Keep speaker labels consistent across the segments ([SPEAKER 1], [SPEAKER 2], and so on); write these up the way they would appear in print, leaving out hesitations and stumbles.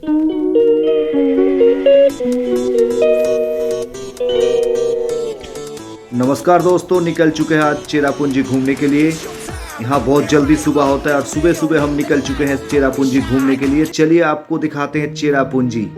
[SPEAKER 1] नमस्कार दोस्तों, निकल चुके हैं आज चेरापूंजी घूमने के लिए। यहाँ बहुत जल्दी सुबह होता है और सुबह सुबह हम निकल चुके हैं चेरापूंजी घूमने के लिए। चलिए आपको दिखाते हैं चेरापूंजी।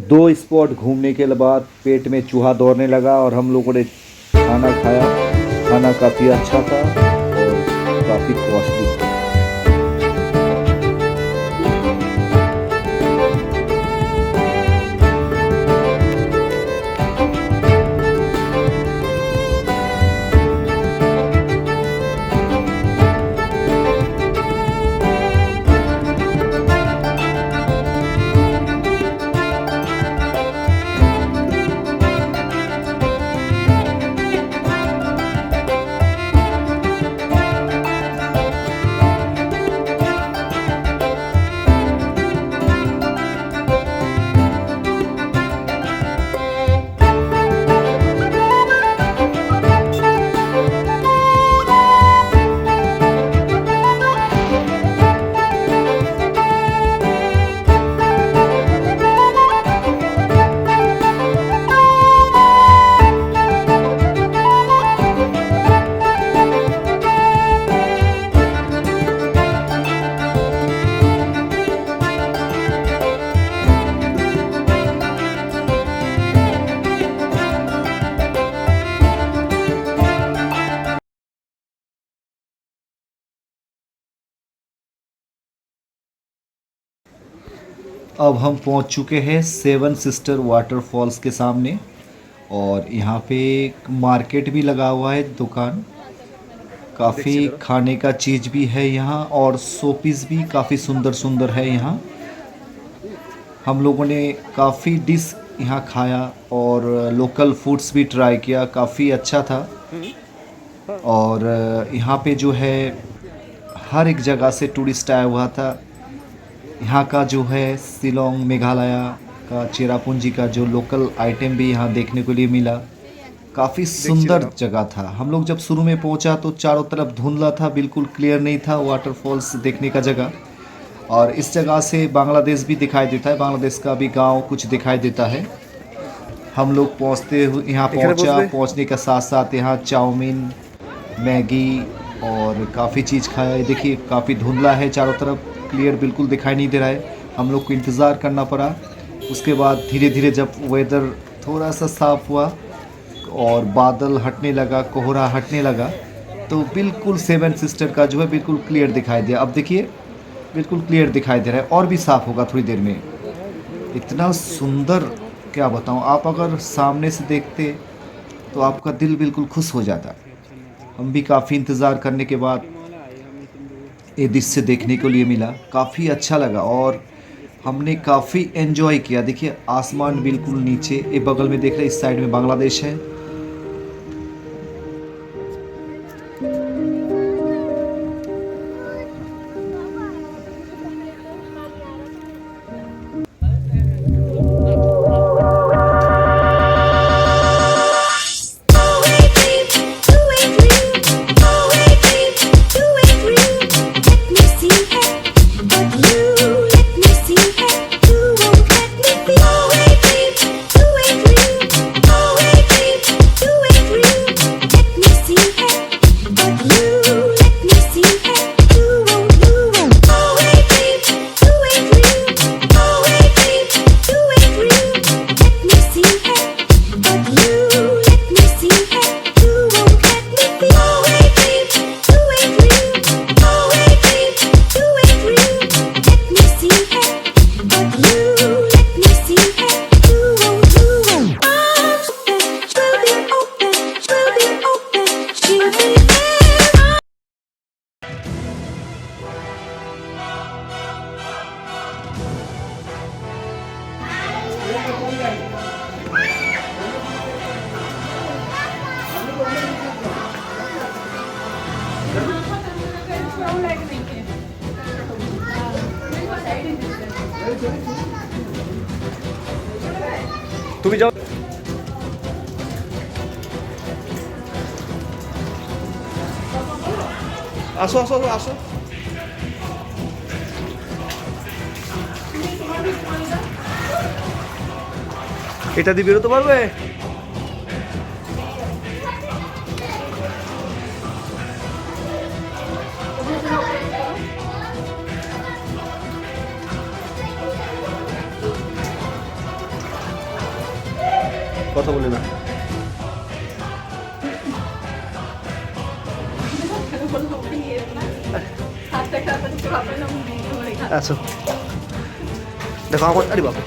[SPEAKER 1] दो स्पॉट घूमने के बाद पेट में चूहा दौड़ने लगा और हम लोगों ने खाना खाया। खाना काफ़ी अच्छा था और काफ़ी कॉस्टली था। अब हम पहुंच चुके हैं सेवन सिस्टर वाटरफॉल्स के सामने और यहाँ पे एक मार्केट भी लगा हुआ है, दुकान। काफ़ी खाने का चीज़ भी है यहाँ और शोपीस भी काफ़ी सुंदर सुंदर है यहाँ। हम लोगों ने काफ़ी डिश यहाँ खाया और लोकल फूड्स भी ट्राई किया, काफ़ी अच्छा था। और यहाँ पे जो है हर एक जगह से टूरिस्ट आया हुआ था। यहाँ का जो है शिलोंग मेघालय का चेरापूंजी का जो लोकल आइटम भी यहाँ देखने को लिए मिला। काफ़ी सुंदर जगह था। हम लोग जब शुरू में पहुँचा तो चारों तरफ धुंधला था, बिल्कुल क्लियर नहीं था वाटरफॉल्स देखने का जगह। और इस जगह से बांग्लादेश भी दिखाई देता है, बांग्लादेश का भी गांव कुछ दिखाई देता है। हम लोग पहुँचते हुए यहाँ पहुँचने के साथ साथ यहाँ चाउमीन, मैगी और काफ़ी चीज़ खाया। ये देखिए काफ़ी धुंधला है, चारों तरफ क्लियर बिल्कुल दिखाई नहीं दे रहा है। हम लोग को इंतज़ार करना पड़ा। उसके बाद धीरे धीरे जब वेदर थोड़ा सा साफ़ हुआ और बादल हटने लगा, कोहरा हटने लगा, तो बिल्कुल सेवन सिस्टर का जो है बिल्कुल क्लियर दिखाई दिया। अब देखिए बिल्कुल क्लियर दिखाई दे रहा है और भी साफ़ होगा थोड़ी देर में। इतना सुंदर क्या बताऊँ, आप अगर सामने से देखते तो आपका दिल बिल्कुल खुश हो जाता। हम भी काफ़ी इंतज़ार करने के बाद ये दृश्य देखने को लिए मिला, काफ़ी अच्छा लगा और हमने काफ़ी एंजॉय किया। देखिए आसमान बिल्कुल नीचे, ये बगल में देख रहे हैं, इस साइड में बांग्लादेश है। তুমি যাও, আসো আসো আসো। এটা দিয়ে বেরোতে পারবে?
[SPEAKER 2] কথা বলে না। আচ্ছা দেখো আমার, আরে বাবা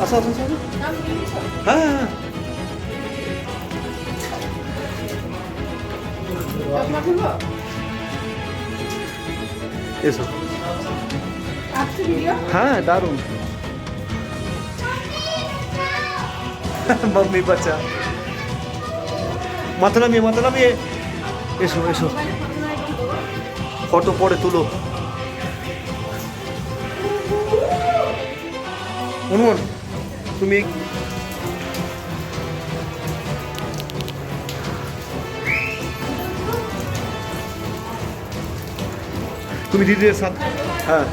[SPEAKER 2] আচ্ছা আচ্ছা আচ্ছা হ্যাঁ হ্যাঁ এসো। হ্যাঁ দারুণ। मम्मी बच्चा माथा नामिए एसो एसो फटो पड़े तुलो অনুমান তুমি তুমি দিদির সাথে হ্যাঁ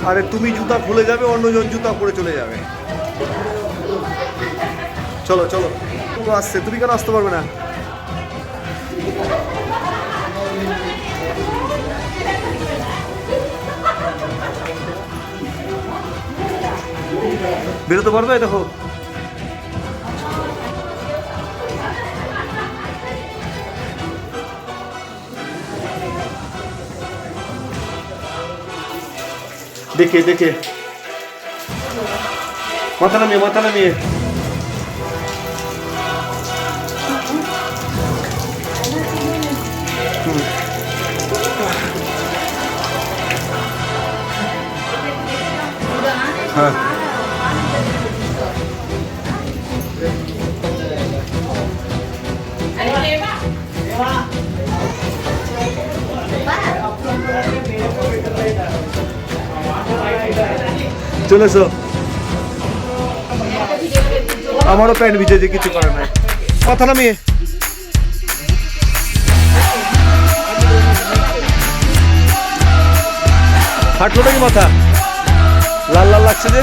[SPEAKER 2] আরে তুমি জুতা খুলে যাবে, অন্যজন জুতা পরে চলে যাবে। চলো চলো আসছে, তুমি কেন আসতে পারবে না? বেরোতে পারবে? দেখো देखिए देखिए माथा नामिए हाँ চলে এসো। আমারও প্যান্ট ভিজেছে, কিছু করে নাই। মাথা নামিয়ে হাঁটলো নাকি? মাথা লাল লাল লাগছে যে।